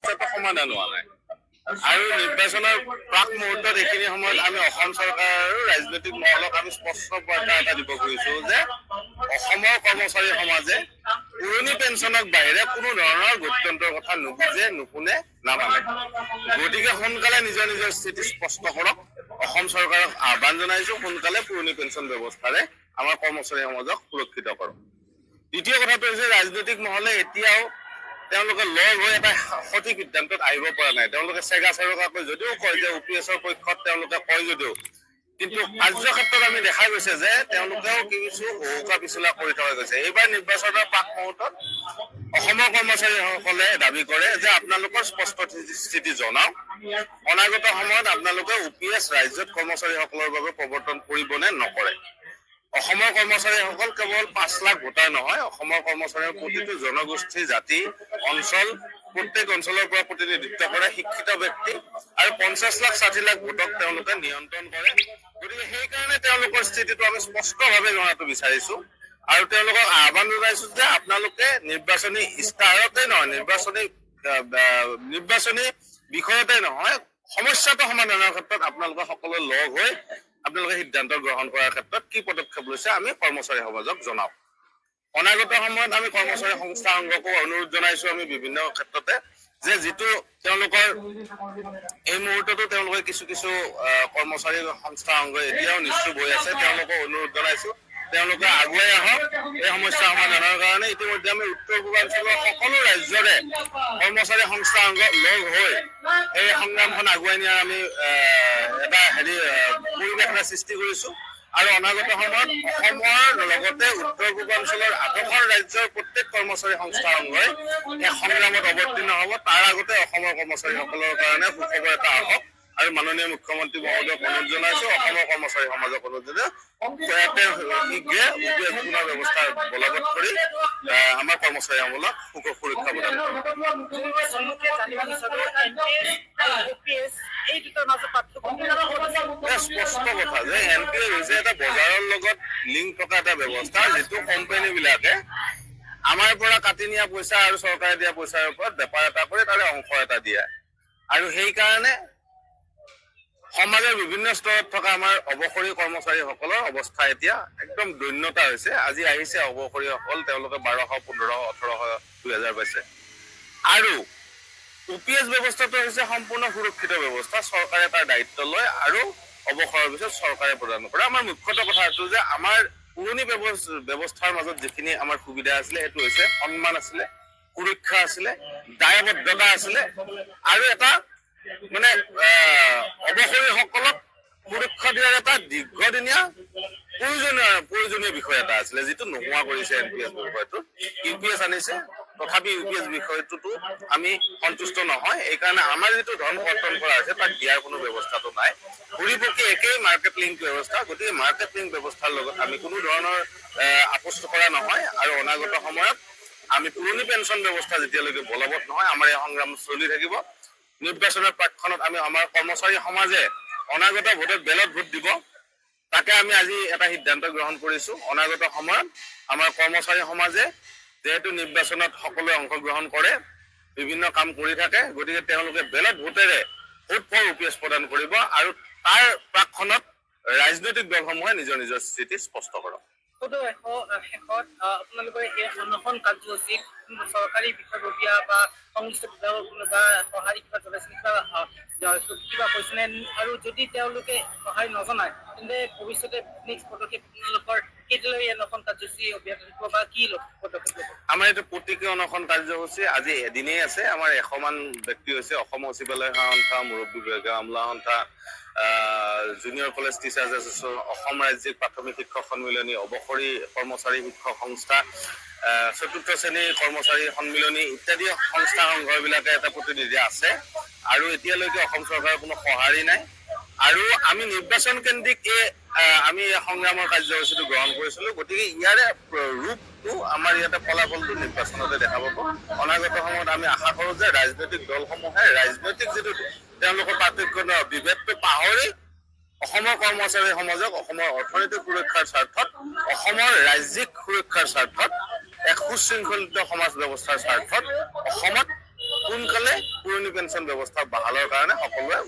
সমস্যাটো সমাধান হোৱা নাই আৰু নিৰ্বাচনৰ প্ৰাক মুহূৰ্তত এইখিনি সময়ত আমি অসম চৰকাৰ আৰু ৰাজনৈতিক মহলক আমি স্পষ্ট বাৰ্তা এটা দিব খুজিছো যে অসমৰ কৰ্মচাৰী সমাজে পুৰণি পেঞ্চনৰ বাহিৰে কোনো ধৰণৰ গত্যন্তৰ কথা নুবুজে নুশুনে নামানে গতিকে সোনকালে নিজৰ নিজৰ স্থিতি স্পষ্ট কৰক অসম চৰকাৰক আহ্বান জনাইছো সোনকালে পুৰণি পেঞ্চন ব্যৱস্থাৰে আমাৰ কৰ্মচাৰী সমাজক সুৰক্ষিত কৰক দ্বিতীয় কথাটো হৈছে ৰাজনৈতিক মহলে এতিয়াও তেওঁলোকে লগ হৈ এটা সঠিক সিদ্ধান্তত আহিব পৰা নাই তেওঁলোকে চেগা চেৰকাকৈ যদিও কয় যে UPSৰ পক্ষত তেওঁলোকে কয় যদিও কিন্তু কাৰ্যক্ষেত্ৰত আমি দেখা গৈছে যে তেওঁলোকেও কিছু হুকা পিছলা কৰি থকা গৈছে এইবাৰ নিৰ্বাচনৰ প্ৰাক মুহূৰ্তত অসমৰ কৰ্মচাৰীসকলে দাবী কৰে যে আপোনালোকৰ স্পষ্ট স্থিতি জনাওক অনাগত সময়ত আপোনালোকে UPS ৰাজ্যত কৰ্মচাৰীসকলৰ বাবে প্ৰৱৰ্তন কৰিব নে নকৰে অসমৰ কৰ্মচাৰীসকল কেৱল 5 লাখ ভোটাৰ নহয় অসমৰ কৰ্মচাৰীৰ প্ৰতিটো জনগোষ্ঠী জাতি অঞ্চল প্ৰত্যেক অঞ্চলৰ পৰা প্ৰতিনিধিত্ব কৰে শিক্ষিত ব্যক্তি আৰু 50 লাখ 60 লাখ ভোটক তেওঁলোকে নিয়ন্ত্ৰণ কৰে গতিকে সেইকাৰণে তেওঁলোকৰ স্থিতিটো আমি স্পষ্টভাৱে জনাটো বিচাৰিছো আৰু তেওঁলোকক আহ্বান জনাইছো যে আপোনালোকে নিৰ্বাচনী ইস্তাহাৰতে নহয় নিৰ্বাচনী বিষয়তে নহয় সমস্যাটো সমাধানৰ ক্ষেত্ৰত আপোনালোকে সকলো লগ হৈ আপোনালোকে সিদ্ধান্ত গ্ৰহণ কৰাৰ ক্ষেত্ৰত কি পদক্ষেপ লৈছে আমি কৰ্মচাৰী সমাজক জনাও অনাগত সময়ত আমি কৰ্মচাৰী সংস্থা সংঘকো অনুৰোধ জনাইছো আমি বিভিন্ন ক্ষেত্ৰতে যে যেটো তেওঁলোকৰ এই মুহূৰ্ততো তেওঁলোকে কিছু কৰ্মচাৰী সংস্থা সংঘ এতিয়াও নিশ্চয় হৈ আছে তেওঁলোকক অনুৰোধ জনাইছো তেওঁলোকে আগুৱাই আহক এই সমস্যা সমাধানৰ কাৰণে ইতিমধ্যে আমি উত্তৰ পূৰ্বাঞ্চলৰ সকলো ৰাজ্যৰে কৰ্মচাৰী সংস্থা সংঘ লগ হৈ এই সংগ্ৰামখন আগুৱাই নিয়াৰ আমি এটা পৰিৱেশ সৃষ্টি কৰিছো আৰু অনাগত সময়ত অসমৰ লগতে উত্তৰ পূৰ্বাঞ্চলৰ 8খন ৰাজ্যৰ প্ৰত্যেক কৰ্মচাৰী সংস্থা সংঘই এই সংগ্ৰামত অৱতীৰ্ণ হ'ব তাৰ আগতে অসমৰ কৰ্মচাৰীসকলৰ কাৰণে সুখবৰ এটা আহক আৰু মাননীয় মুখ্যমন্ত্ৰী মহোদয়ক অনুৰোধ জনাইছো অসমৰ কৰ্মচাৰী সমাজক অনুৰোধ যে শীঘ্ৰে UPS পুনৰ ব্যৱস্থা বলবৎ কৰি আমাৰ কৰ্মচাৰীসকলক সুৰক্ষা প্ৰদান স্পষ্ট কথা যে NPA হৈছে এটা বজাৰৰ লগত লিংক থকা এটা ব্যৱস্থা যিটো কোম্পানী বিলাকে আমাৰ পৰা কাটি নিয়া পইচা আৰু চৰকাৰে দিয়া পইচাৰ ওপৰত বেপাৰ এটা কৰি তাৰে অংশ এটা দিয়ে আৰু সেই কাৰণে সমাজৰ বিভিন্ন স্তৰত থকা আমাৰ অৱসৰী কৰ্মচাৰীসকলৰ অৱস্থা এতিয়া একদম দৈন্যতা হৈছে আজি আহিছে অৱসৰীসকল তেওঁলোকে 1200 1500 1800 2000 পাইছে আৰু UPS ব্যৱস্থাটো হৈছে সম্পূৰ্ণ সুৰক্ষিত ব্যৱস্থা চৰকাৰে তাৰ দায়িত্ব লয় আৰু অৱসৰৰ পিছত চৰকাৰে প্ৰদান কৰে আমাৰ মুখ্যত কথা এইটো যে আমাৰ পুৰণি ব্যৱস্থাৰ মাজত যিখিনি আমাৰ সুবিধা আছিলে এটো হৈছে সন্মান আছিলে সুৰক্ষা আছিলে দায়বদ্ধতা আছিলে আৰু এটা মানে অৱসৰীসকলক সুৰক্ষা দিয়াৰ এটা দীৰ্ঘদিনীয়া প্ৰয়োজনীয় বিষয় এটা আছিলে যিটো নোহোৱা কৰিছে NPS বিষয়টো UPS আনিছে তথাপি UPS বিষয়টোতো আমি সন্তুষ্ট নহয় এই কাৰণে আমাৰ যেটো ধন কৰ্তন কৰা আছে তাক দিয়াৰ কোনো ব্যৱস্থাটো নাই ঘূৰিপকি একেই মাৰ্কেট লিংক ব্যৱস্থা গতিকে মাৰ্কেট লিংক ব্যৱস্থাৰ লগত আমি কোনো ধৰণৰ আপোচ কৰা নহয় আৰু অনাগত সময়ত আমি পুৰণি পেঞ্চন ব্যৱস্থা যেতিয়ালৈকে বলবৎ নহয় আমাৰ এই সংগ্ৰাম চলি থাকিব নিৰ্বাচনৰ প্ৰাকখনত আমি আমাৰ কৰ্মচাৰী সমাজে অনাগত ভোটত বেলত ভোট দিব তাকে আমি আজি এটা সিদ্ধান্ত গ্ৰহণ কৰিছো অনাগত সময়ত আমাৰ কৰ্মচাৰী সমাজে যেহেতু নিৰ্বাচনত সকলোৱে অংশগ্ৰহণ কৰে বিভিন্ন কাম কৰি থাকে গতিকে তেওঁলোকে বেলত ভোটেৰে ভোট ফৰ UPS প্ৰদান কৰিব আৰু তাৰ প্ৰাকখনত ৰাজনৈতিক দলসমূহে নিজৰ স্থিতি স্পষ্ট কৰক শেষত আপোনালোকৰ এই অনশন কাৰ্যসূচীত চৰকাৰী বিষয়ববীয়া বা সংশ্লিষ্ট বিভাগৰ কোনোবা সঁহাৰি কিবা জনাইছে কিবা কৈছেনে আৰু যদি তেওঁলোকে সঁহাৰি নজনায় তেন্তে ভৱিষ্যতে নেক্সট পদক্ষেপ আপোনালোকৰ কেতিয়ালৈ এই অনশন কাৰ্যসূচী অব্যাহত থাকিব বা কি পদক্ষেপ ল'ব আমাৰ এইটো প্ৰতিকে অনশন কাৰ্যসূচী আজি এদিনেই আছে আমাৰ 100 মান ব্যক্তি হৈছে অসম সচিবালয় সন্থা মুৰব্বী বিভাগীয় আমলা সন্থা junior college teachers association Assam ৰাজ্যিক প্ৰাথমিক শিক্ষক সন্মিলনী অৱসৰী কৰ্মচাৰী শিক্ষক সংস্থা চতুৰ্থ শ্ৰেণীৰ কৰ্মচাৰী সন্মিলনী ইত্যাদি সংস্থা সংঘবিলাকে এটা প্ৰতিনিধি আছে আৰু এতিয়ালৈকে অসম চৰকাৰৰ কোনো সঁহাৰি নাই আৰু আমি নিৰ্বাচন কেন্দ্ৰিক আমি সংগ্ৰামৰ কাৰ্যসূচীটো গ্ৰহণ কৰিছিলো গতিকে ইয়াৰে ৰূপটো আমাৰ ইয়াতে ফলাফলটো নিৰ্বাচনতে দেখা পাব অনাগত সময়ত আমি আশা কৰোঁ যে ৰাজনৈতিক দলসমূহে ৰাজনৈতিক যিটো তেওঁলোকৰ পাৰ্থক্য বিভেদটো পাহৰি অসমৰ কৰ্মচাৰী সমাজক অসমৰ অৰ্থনৈতিক সুৰক্ষাৰ স্বাৰ্থত অসমৰ ৰাজ্যিক সুৰক্ষাৰ স্বাৰ্থত এক সুশৃংখলিত সমাজ ব্যৱস্থাৰ স্বাৰ্থত অসমত সোনকালে পুৰণি পেঞ্চন ব্যৱস্থা বাহালৰ কাৰণে সকলোৱে